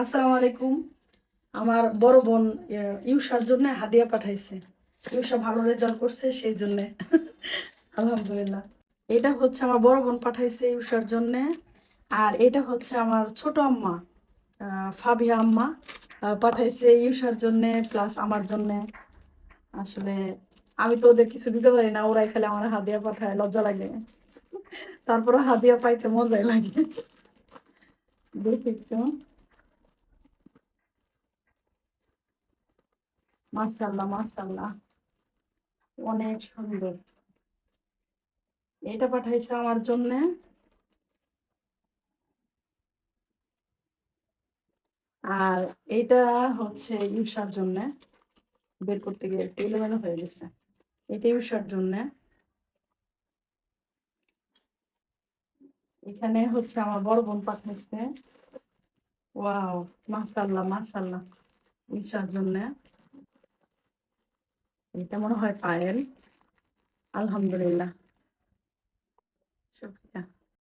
আসসালামু আলাইকুম। আমার বড় বোন ইউষার জন্য হাদিয়া পাঠাইছে। ইউষা ভালো রেজাল্ট করছে সেই জন্য আলহামদুলিল্লাহ। এটা হচ্ছে আমার বড় বোন পাঠাইছে ইউষার জন্য। আর এটা হচ্ছে আমার ছোট আম্মা, ফাবিহা আম্মা পাঠাইছে ইউষার জন্য প্লাস আমার জন্য। আসলে আমি তো ওদের কিছু দিতে পারি না, ওরাই খালি আমার হাদিয়া পাঠায়, লজ্জা লাগে। তারপরে হাদিয়া পাইতে মজাই লাগে। দেখি একটু। মাশাআল্লাহ মাশাআল্লাহ, অনেক সুন্দর। এটা পাঠাইছে আমার জন্য। আর এটা হচ্ছে ইউষার জন্য। বের করতে গিয়ে একটু এলোমেলো হয়ে গেছে। এটা ইউষার জন্য। এখানে হচ্ছে আমার বড় বোন পাঠাইছে। ওয়াও, মাশাআল্লাহ মাশাআল্লাহ, ইউষার জন্য। এটা মনে হয় পায়েল। আলহামদুলিল্লাহ, শুকরিয়া।